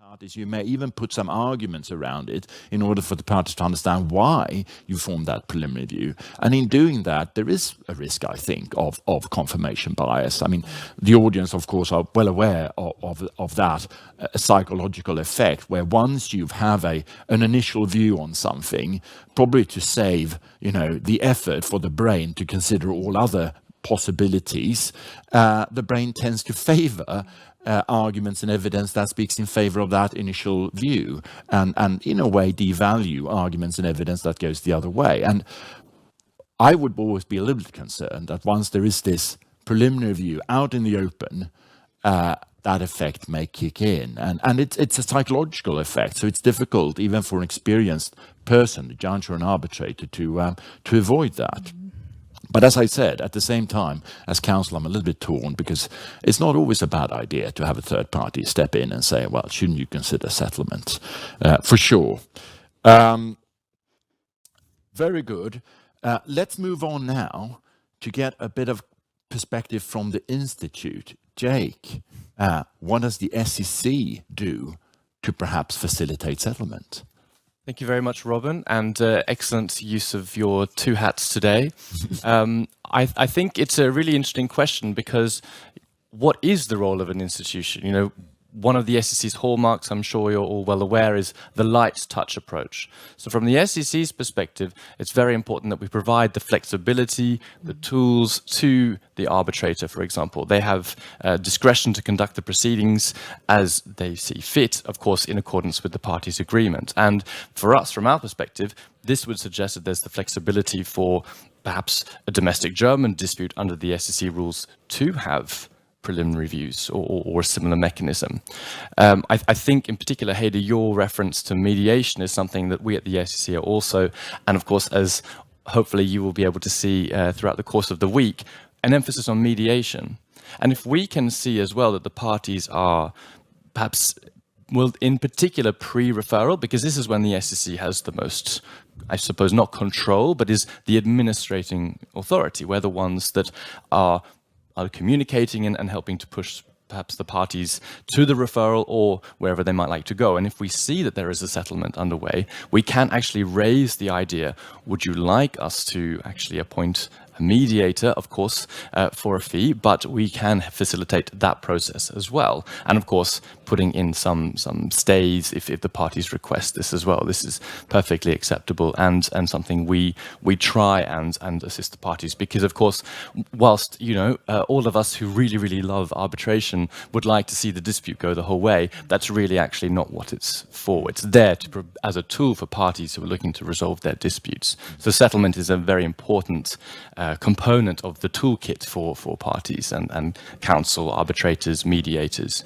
parties. You may even put some arguments around it in order for the parties to understand why you formed that preliminary view. And in doing that, there is a risk, I think, of confirmation bias. I mean, the audience, of course, are well aware of that psychological effect, where once you have an initial view on something, probably to save, the effort for the brain to consider all other possibilities, the brain tends to favor arguments and evidence that speaks in favor of that initial view, and in a way devalue arguments and evidence that goes the other way. And I would always be a little bit concerned that once there is this preliminary view out in the open, that effect may kick in. And it's a psychological effect, so it's difficult even for an experienced person, a judge or an arbitrator, to avoid that. But as I said, at the same time, as counsel, I'm a little bit torn, because it's not always a bad idea to have a third party step in and say, well, shouldn't you consider settlement? For sure. Very good. Let's move on now to get a bit of perspective from the Institute. Jake, what does the SEC do to perhaps facilitate settlement? Thank you very much, Robin, and excellent use of your two hats today. I think it's a really interesting question, because what is the role of an institution? One of the SEC's hallmarks, I'm sure you're all well aware, is the light touch approach. So from the SEC's perspective, it's very important that we provide the flexibility, the tools to the arbitrator, for example. They have discretion to conduct the proceedings as they see fit, of course, in accordance with the parties' agreement. And for us, from our perspective, this would suggest that there's the flexibility for perhaps a domestic German dispute under the SEC rules to have preliminary views or a similar mechanism. I think in particular, Heidi, your reference to mediation is something that we at the SEC are also, and of course, as hopefully you will be able to see throughout the course of the week, an emphasis on mediation. And if we can see as well that the parties are perhaps, well, in particular pre-referral, because this is when the SEC has the most, I suppose, not control, but is the administrating authority. We're the ones that are communicating and helping to push perhaps the parties to the referral or wherever they might like to go. And if we see that there is a settlement underway, we can actually raise the idea, would you like us to actually appoint a mediator, of course, for a fee, but we can facilitate that process as well. And of course, putting in some stays if the parties request this as well. This is perfectly acceptable and something we try and assist the parties, because of course, whilst all of us who really love arbitration would like to see the dispute go the whole way, that's really actually not what it's for. It's there as a tool for parties who are looking to resolve their disputes. So settlement is a very important component of the toolkit for parties and counsel, arbitrators, mediators.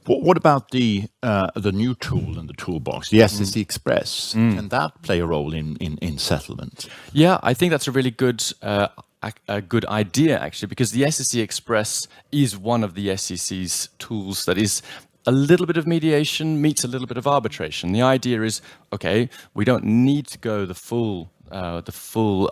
What about the new tool in the toolbox, the SEC Express? Can that play a role in settlement? Yeah, I think that's a really good idea, actually, because the SEC Express is one of the SEC's tools that is a little bit of mediation meets a little bit of arbitration. The idea is, okay, we don't need to go the full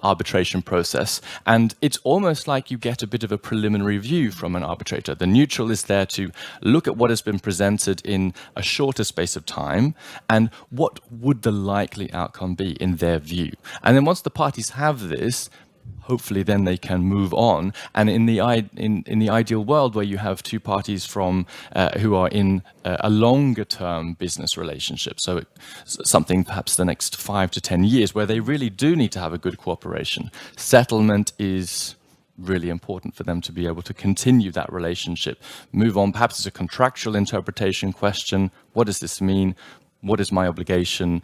arbitration process, and it's almost like you get a bit of a preliminary view from an arbitrator. The neutral is there to look at what has been presented in a shorter space of time and what would the likely outcome be in their view. And then once the parties have this, hopefully then they can move on. And in the ideal world, where you have two parties from who are in a longer term business relationship, so something perhaps the next 5 to 10 years, where they really do need to have a good cooperation, settlement is really important for them to be able to continue that relationship, move on. Perhaps it's a contractual interpretation question. What does this mean? What is my obligation?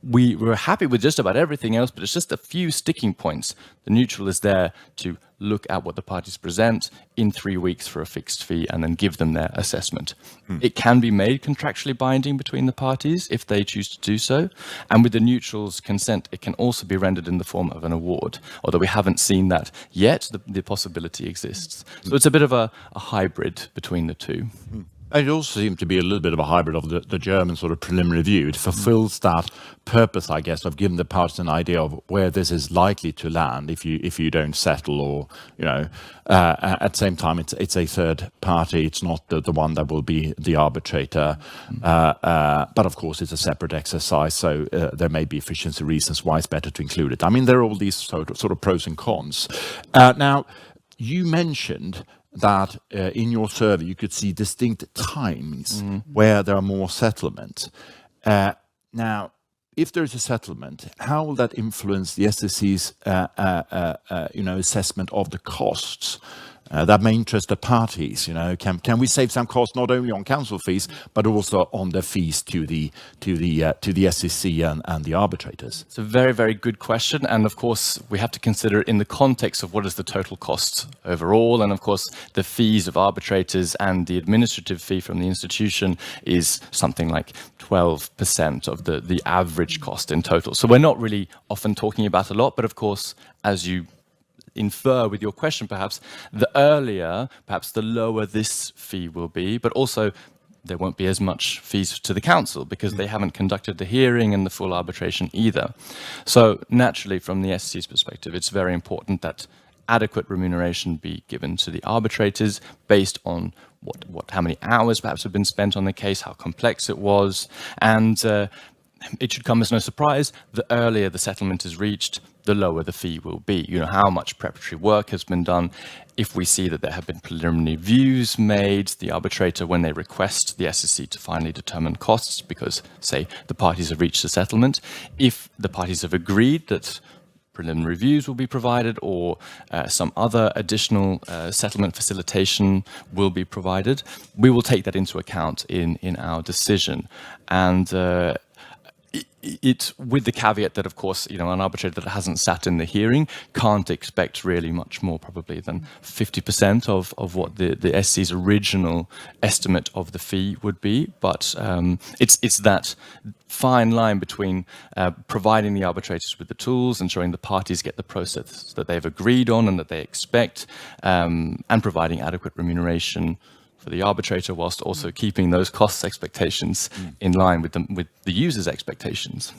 We're happy with just about everything else, but it's just a few sticking points. The neutral is there to look at what the parties present in 3 weeks for a fixed fee and then give them their assessment. It can be made contractually binding between the parties if they choose to do so. And with the neutral's consent, it can also be rendered in the form of an award, although we haven't seen that yet. The possibility exists. So it's a bit of a hybrid between the two. And it also seemed to be a little bit of a hybrid of the German sort of preliminary review. It fulfills that purpose, I guess, of giving the parties an idea of where this is likely to land if you don't settle, or at the same time it's a third party. It's not the one that will be the arbitrator, but of course it's a separate exercise. So there may be efficiency reasons why it's better to include it. I mean, there are all these sort of pros and cons. Now, you mentioned that in your survey you could see distinct times where there are more settlement. Now, if there's a settlement, how will that influence the SSC's assessment of the costs? That may interest the parties. Can we save some costs not only on counsel fees but also on the fees to the SSC and the arbitrators? It's a very, very good question, and of course we have to consider it in the context of what is the total cost overall, and of course the fees of arbitrators and the administrative fee from the institution is something like 12% of the average cost in total. So we're not really often talking about a lot, but of course, as you infer with your question, perhaps the earlier, perhaps the lower this fee will be, but also there won't be as much fees to the council because they haven't conducted the hearing and the full arbitration either. So naturally, from the SC's perspective, it's very important that adequate remuneration be given to the arbitrators based on how many hours perhaps have been spent on the case, how complex it was, and it should come as no surprise, the earlier the settlement is reached, the lower the fee will be. How much preparatory work has been done. If we see that there have been preliminary views made, the arbitrator, when they request the SSC to finally determine costs, because, say, the parties have reached a settlement, if the parties have agreed that preliminary reviews will be provided or some other additional settlement facilitation will be provided, we will take that into account in our decision. And it's with the caveat that, of course, an arbitrator that hasn't sat in the hearing can't expect really much more probably than 50% of what the SC's original estimate of the fee would be. But it's that fine line between providing the arbitrators with the tools, ensuring the parties get the process that they've agreed on and that they expect, and providing adequate remuneration for the arbitrator, whilst also keeping those cost expectations in line with the user's expectations.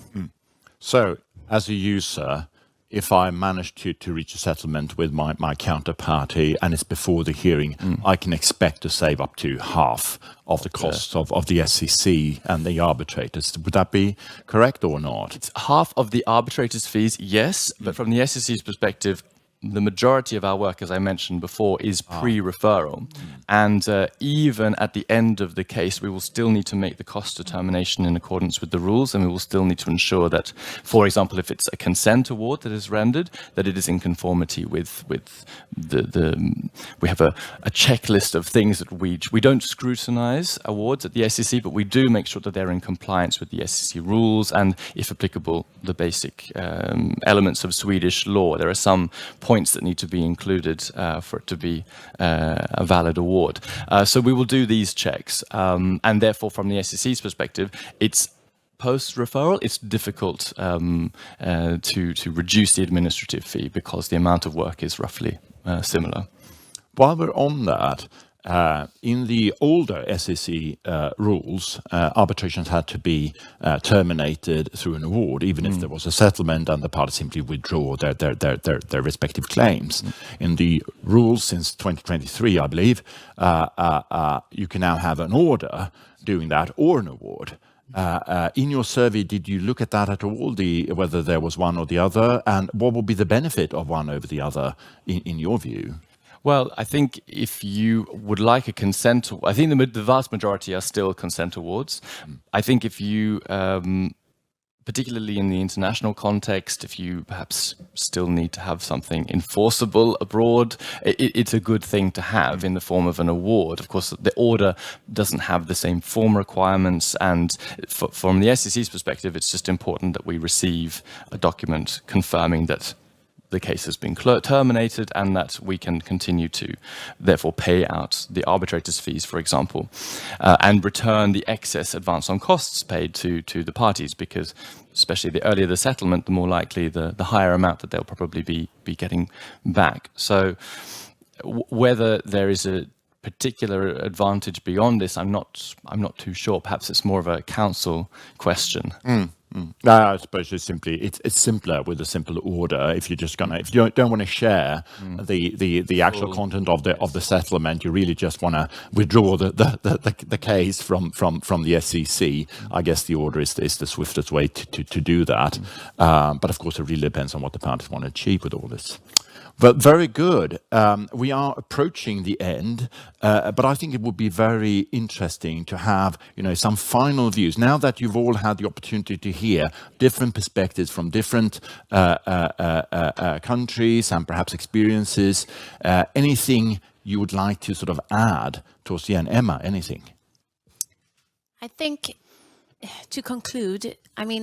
So, as a user, if I manage to reach a settlement with my counterparty and it's before the hearing, I can expect to save up to half of the costs of the SCC and the arbitrators. Would that be correct or not? It's half of the arbitrator's fees, yes, but from the SCC's perspective, the majority of our work, as I mentioned before, is pre-referral. And even at the end of the case, we will still need to make the cost determination in accordance with the rules, and we will still need to ensure that, for example, if it's a consent award that is rendered, that it is in conformity with we have a checklist of things that we don't scrutinize awards at the SCC, but we do make sure that they're in compliance with the SCC rules and, if applicable, the basic elements of Swedish law. There are some points that need to be included for it to be a valid award. So we will do these checks, and therefore from the SCC's perspective, it's post-referral, it's difficult to reduce the administrative fee because the amount of work is roughly similar. While we're on that, in the older SEC rules, arbitrations had to be terminated through an award, even if there was a settlement and the parties simply withdraw their respective claims. In the rules since 2023, I believe, you can now have an order doing that or an award. In your survey, did you look at that at all, whether there was one or the other, and what would be the benefit of one over the other in your view? Well, I think if you would like a consent, I think the vast majority are still consent awards. I think if you, particularly in the international context, if you perhaps still need to have something enforceable abroad, it's a good thing to have in the form of an award. Of course, the order doesn't have the same form requirements, and from the SEC's perspective, it's just important that we receive a document confirming that the case has been terminated and that we can continue to therefore pay out the arbitrator's fees, for example, and return the excess advance on costs paid to the parties, because especially the earlier the settlement, the more likely the higher amount that they'll probably be getting back. So whether there is a particular advantage beyond this? I'm not too sure. Perhaps it's more of a council question. I suppose it's simpler with a simple order. If you don't want to share the actual content of the settlement, you really just want to withdraw the case from the SEC. I guess the order is the swiftest way to do that. But of course, it really depends on what the parties want to achieve with all this. But very good. We are approaching the end, but I think it would be very interesting to have, some final views. Now that you've all had the opportunity to hear different perspectives from different countries and perhaps experiences, anything you would like to sort of add towards the end? Emma, anything? I think to conclude,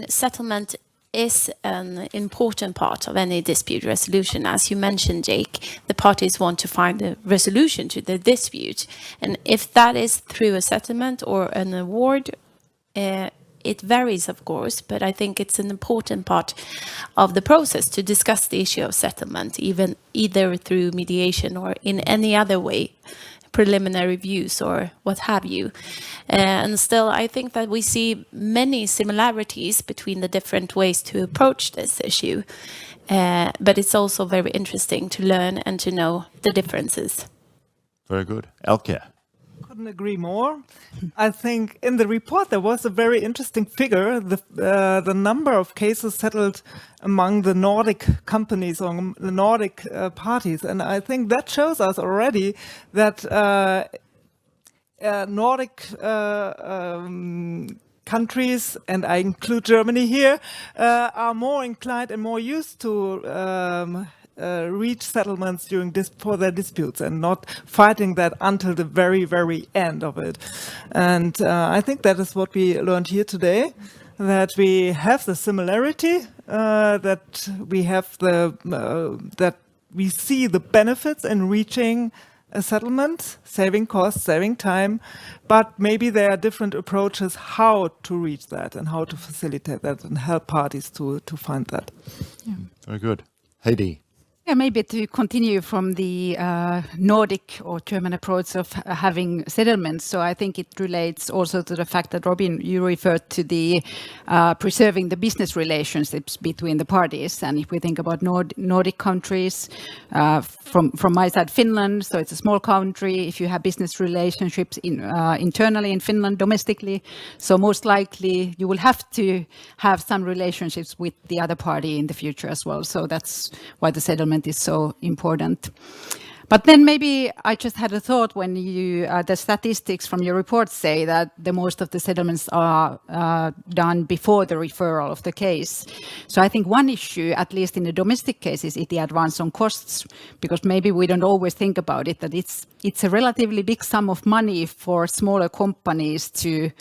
settlement is an important part of any dispute resolution. As you mentioned, Jake, the parties want to find a resolution to the dispute. And if that is through a settlement or an award, it varies, of course, but I think it's an important part of the process to discuss the issue of settlement, either through mediation or in any other way, preliminary views or what have you. And still, I think that we see many similarities between the different ways to approach this issue. But it's also very interesting to learn and to know the differences. Very good. Elke? Couldn't agree more. I think in the report there was a very interesting figure, the number of cases settled among the Nordic companies or the Nordic parties. And I think that shows us already that Nordic countries, and I include Germany here, are more inclined and more used to reach settlements for their disputes and not fighting that until the very, very end of it. And I think that is what we learned here today, that we have the similarity, that we have that we see the benefits in reaching a settlement, saving costs, saving time, but maybe there are different approaches how to reach that and how to facilitate that and help parties to find that. Yeah. Very good. Heidi? Yeah, maybe to continue from the Nordic or German approach of having settlements. So I think it relates also to the fact that, Robin, you referred to the preserving the business relationships between the parties. And if we think about Nordic countries, from my side, Finland, so it's a small country. If you have business relationships internally in Finland, domestically, so most likely you will have to have some relationships with the other party in the future as well. So that's why the settlement is so important. But then maybe I just had a thought when the statistics from your report say that the most of the settlements are done before the referral of the case. So I think one issue, at least in the domestic cases, is the advance on costs, because maybe we don't always think about it, that it's a relatively big sum of money for smaller companies to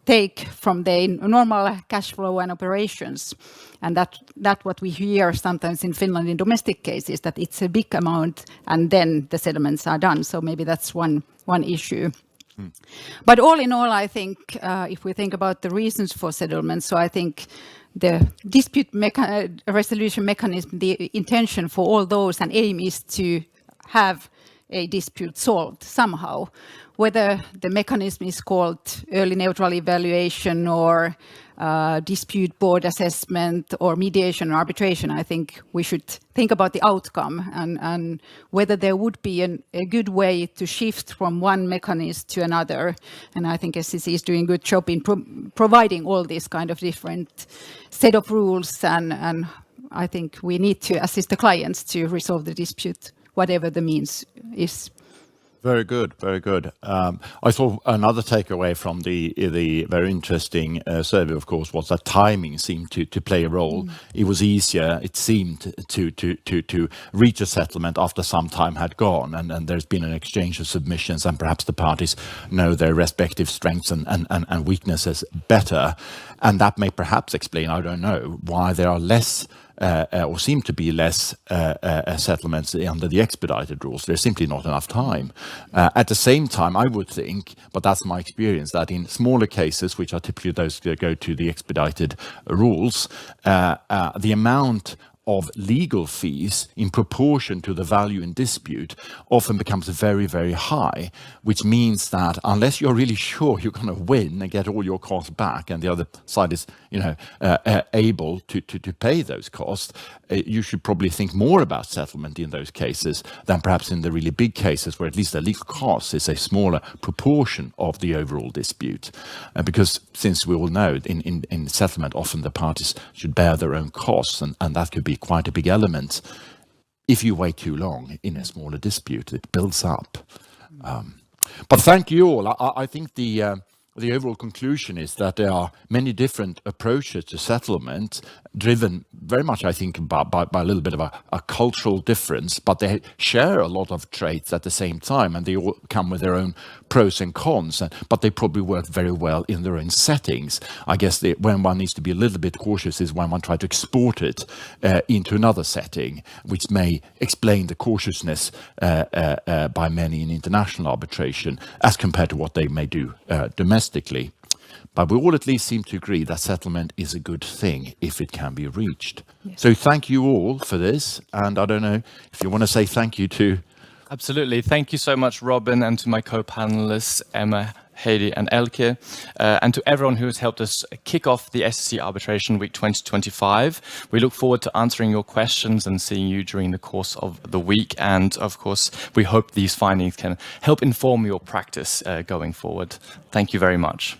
take from their normal cash flow and operations. And that what we hear sometimes in Finland in domestic cases, that it's a big amount and then the settlements are done. So maybe that's one issue. But all in all, I think if we think about the reasons for settlements, so I think the dispute resolution mechanism, the intention for all those and aim is to have a dispute solved somehow. Whether the mechanism is called early neutral evaluation or dispute board assessment or mediation or arbitration, I think we should think about the outcome and whether there would be a good way to shift from one mechanism to another. And I think SCC is doing a good job in providing all these kind of different set of rules, and I think we need to assist the clients to resolve the dispute, whatever the means is. Very good, very good. I saw another takeaway from the very interesting survey, of course, was that timing seemed to play a role. It was easier, it seemed, to reach a settlement after some time had gone, and there's been an exchange of submissions, and perhaps the parties know their respective strengths and weaknesses better. And that may perhaps explain, I don't know, why there are less or seem to be less settlements under the expedited rules. There's simply not enough time. At the same time, I would think, but that's my experience, that in smaller cases, which are typically those that go to the expedited rules, the amount of legal fees in proportion to the value in dispute often becomes very, very high, which means that unless you're really sure you're going to win and get all your costs back, and the other side is, able to pay those costs, you should probably think more about settlement in those cases than perhaps in the really big cases where at least the legal cost is a smaller proportion of the overall dispute. Because since we all know in settlement, often the parties should bear their own costs, and that could be quite a big element. If you wait too long in a smaller dispute, it builds up. But thank you all. I think the overall conclusion is that there are many different approaches to settlement, driven very much, I think, by a little bit of a cultural difference, but they share a lot of traits at the same time, and they all come with their own pros and cons, but they probably work very well in their own settings. I guess when one needs to be a little bit cautious is when one tries to export it into another setting, which may explain the cautiousness by many in international arbitration as compared to what they may do domestically. But we all at least seem to agree that settlement is a good thing if it can be reached. Yes. So thank you all for this. And I don't know if you want to say thank you to... Absolutely. Thank you so much, Robin, and to my co-panelists, Emma, Heidi and Elke, and to everyone who has helped us kick off the SEC Arbitration Week 2025. We look forward to answering your questions and seeing you during the course of the week. And of course, we hope these findings can help inform your practice going forward. Thank you very much.